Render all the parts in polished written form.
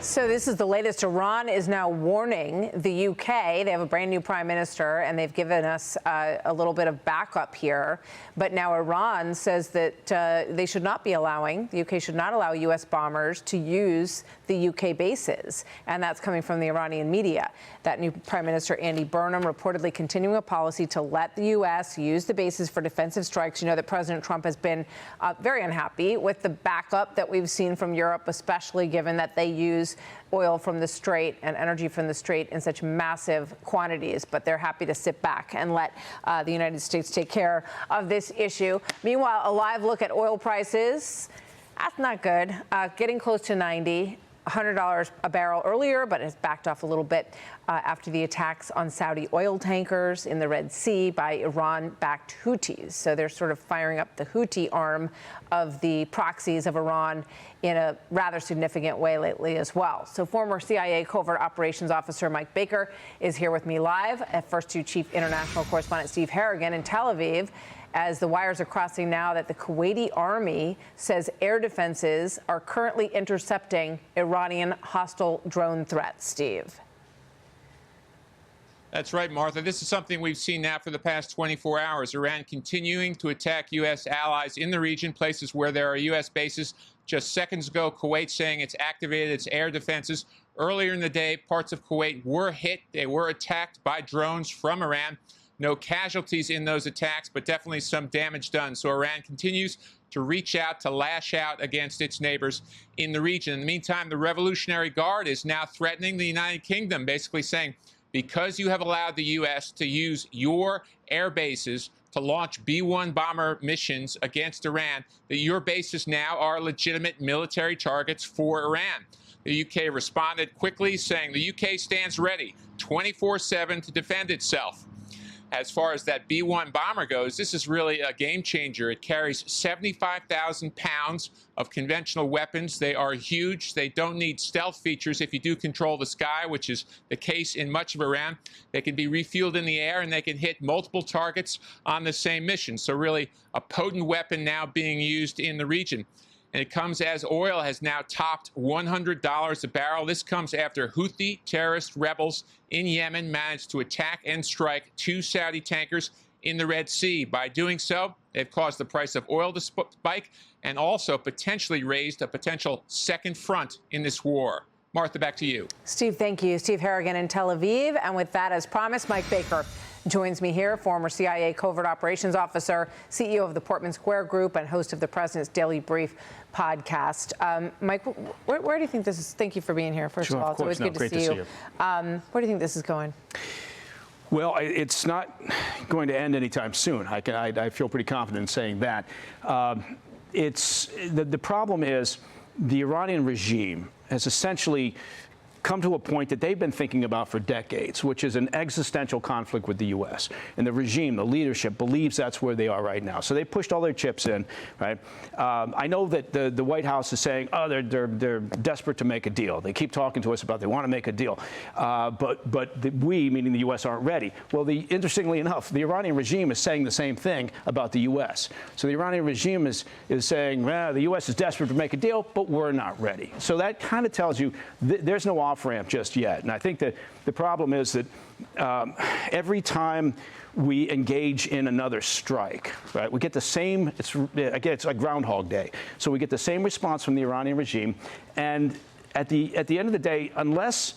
So this is the latest. Iran is now warning the UK. They have a brand new prime minister, and they've given us a little bit of backup here. But now Iran says that they should not be allowing, the UK should not allow U.S. bombers to use the UK bases. And that's coming from the Iranian media. That new Prime Minister, Andy Burnham, reportedly continuing a policy to let the U.S. use the bases for defensive strikes. You know that President Trump has been very unhappy with the backup that we've seen from Europe, especially given that they use oil from the Strait and energy from the Strait in such massive quantities. But they're happy to sit back and let the United States take care of this issue. Meanwhile, a live look at oil prices. That's not good. Getting close to 90. $100 a barrel earlier, but has backed off a little bit after the attacks on Saudi oil tankers in the Red Sea by Iran-backed Houthis. So they're sort of firing up the Houthi arm of the proxies of Iran in a rather significant way lately as well. So former CIA covert operations officer Mike Baker is here with me live. At First Two Chief International Correspondent Steve Harrigan in Tel Aviv, as the wires are crossing now that the Kuwaiti army says air defenses are currently intercepting Iranian hostile drone threats. Steve. That's right, Martha. This is something we've seen now for the past 24 hours. Iran continuing to attack U.S. allies in the region, places where there are U.S. bases. Just seconds ago, Kuwait saying it's activated its air defenses. Earlier in the day, parts of Kuwait were hit. They were attacked by drones from Iran. No casualties in those attacks, but definitely some damage done. So Iran continues to reach out, to lash out against its neighbors in the region. In the meantime, the Revolutionary Guard is now threatening the United Kingdom, basically saying, because you have allowed the U.S. to use your air bases to launch B-1 bomber missions against Iran, that your bases now are legitimate military targets for Iran. The UK responded quickly, saying the UK stands ready 24/7 to defend itself. As far as that B-1 bomber goes, this is really a game changer. It carries 75,000 pounds of conventional weapons. They are huge. They don't need stealth features if you do control the sky, which is the case in much of Iran. They can be refueled in the air, and they can hit multiple targets on the same mission. So really a potent weapon now being used in the region. And it comes as oil has now topped $100 a barrel. This comes after Houthi terrorist rebels in Yemen managed to attack and strike 2 Saudi tankers in the Red Sea. By doing so, they've caused the price of oil to spike and also potentially raised a potential second front in this war. Martha, back to you. Steve, thank you. Steve Harrigan in Tel Aviv. And with that, as promised, Mike Baker joins me here, former CIA covert operations officer, CEO of the Portman Square Group, and host of the President's Daily Brief podcast. Mike, where do you think this is? Thank you for being here, first of all. It's always good to see you. Where do you think this is going? Well, it's not going to end anytime soon. I feel pretty confident in saying that. The problem is the Iranian regime has essentially come to a point that they've been thinking about for decades, which is an existential conflict with the U.S. And the regime, the leadership, believes that's where they are right now. So they pushed all their chips in, right? I know that the White House is saying, oh, they're desperate to make a deal. They keep talking to us about they want to make a deal. But we, meaning the U.S., aren't ready. Well, interestingly enough, the Iranian regime is saying the same thing about the U.S. So the Iranian regime is saying, well, the U.S. is desperate to make a deal, but we're not ready. So that kind of tells you there's no off-ramp just yet. And I think that the problem is that every time we engage in another strike, right, we get the same, it's like Groundhog Day. So we get the same response from the Iranian regime. And at the end of the day, unless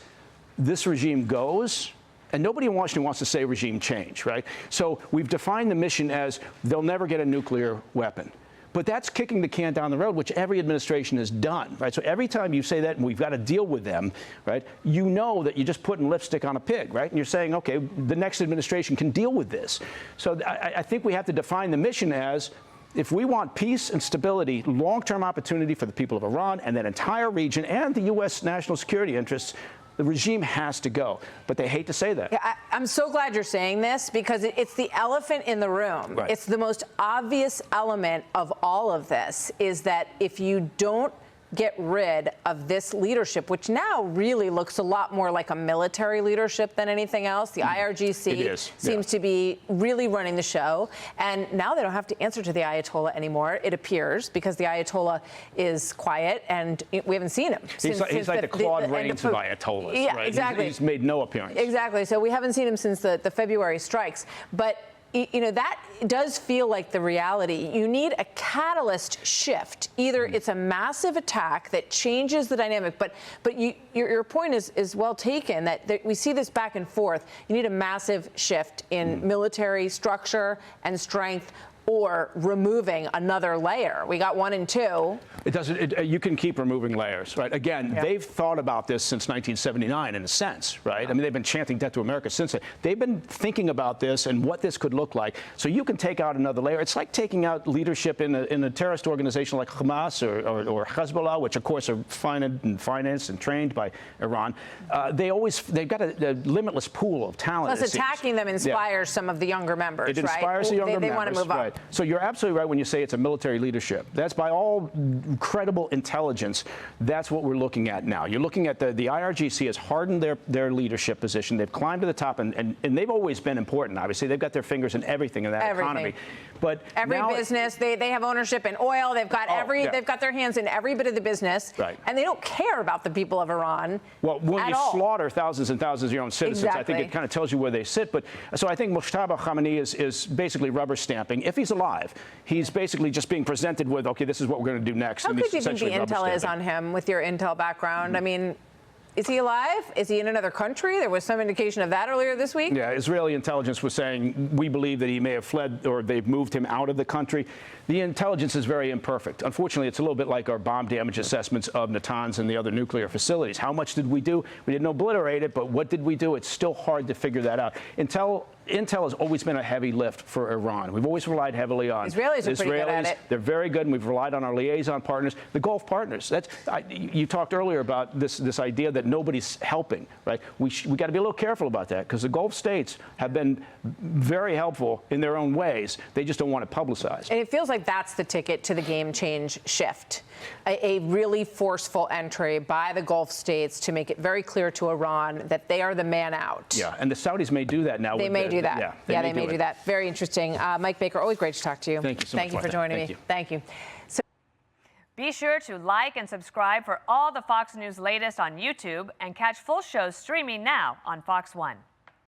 this regime goes, and nobody in Washington wants to say regime change, right? So we've defined the mission as they'll never get a nuclear weapon. But that's kicking the can down the road, which every administration has done, right? So every time you say that and we've got to deal with them, right, you know that you're just putting lipstick on a pig, right? And you're saying, okay, the next administration can deal with this. So I think we have to define the mission as, if we want peace and stability, long-term opportunity for the people of Iran and that entire region and the U.S. national security interests, the regime has to go. But they hate to say that. Yeah, I'm so glad you're saying this, because it's the elephant in the room. Right. It's the most obvious element of all of this, is that if you don't get rid of this leadership, which now really looks a lot more like a military leadership than anything else. The IRGC seems to be really running the show. And now they don't have to answer to the Ayatollah anymore, it appears, because the Ayatollah is quiet and we haven't seen him. He's like the Claude Rains of Ayatollahs. Yeah, right? exactly. He's made no appearance. Exactly. So we haven't seen him since the February strikes. But that does feel like the reality. You need a catalyst shift. Either it's a massive attack that changes the dynamic, but your point is well taken, that we see this back and forth. You need a massive shift in military structure and strength, or removing another layer. We got 1 and 2. It doesn't. You can keep removing layers, right? Again, they've thought about this since 1979, in a sense, right? I mean, they've been chanting death to America since then. They've been thinking about this and what this could look like. So you can take out another layer. It's like taking out leadership in a terrorist organization like Hamas or Hezbollah, which of course are funded and financed and trained by Iran. They've got a limitless pool of talent. Plus, attacking them inspires some of the younger members, right? It inspires the younger members. They want to move up. Right. So you're absolutely right when you say it's a military leadership. That's by all credible intelligence. That's what we're looking at now. You're looking at the IRGC has hardened their leadership position. They've climbed to the top, and they've always been important. Obviously, they've got their fingers in everything in that economy. But every business, they have ownership in oil. They've got they've got their hands in every bit of the business, and they don't care about the people of Iran. Well, when you slaughter thousands and thousands of your own citizens, I think it kind of tells you where they sit. But so I think Mujtaba Khamenei is basically rubber stamping. If he's alive, he's basically just being presented with, okay, this is what we're going to do next. How good do you think the intel is on him with your intel background? I mean, is he alive? Is he in another country? There was some indication of that earlier this week. Yeah, Israeli intelligence was saying, we believe that he may have fled or they've moved him out of the country. The intelligence is very imperfect. Unfortunately, it's a little bit like our bomb damage assessments of Natanz and the other nuclear facilities. How much did we do? We didn't obliterate it, but what did we do? It's still hard to figure that out. Intel has always been a heavy lift for Iran. We've always relied heavily on Israelis are pretty good at it. They're very good, and we've relied on our liaison partners, the Gulf partners. You talked earlier about this idea that nobody's helping, right? We got to be a little careful about that, because the Gulf states have been very helpful in their own ways. They just don't want to publicize. And it feels like that's the ticket to the game change shift. A really forceful entry by the Gulf states to make it very clear to Iran that they are the man out. Yeah, and the Saudis may do that now. They may do that. Yeah, they may do that. Very interesting. Mike Baker, always great to talk to you. Thank you so much. Thank you for joining me. Thank you. Be sure to like and subscribe for all the Fox News latest on YouTube, and catch full shows streaming now on Fox One.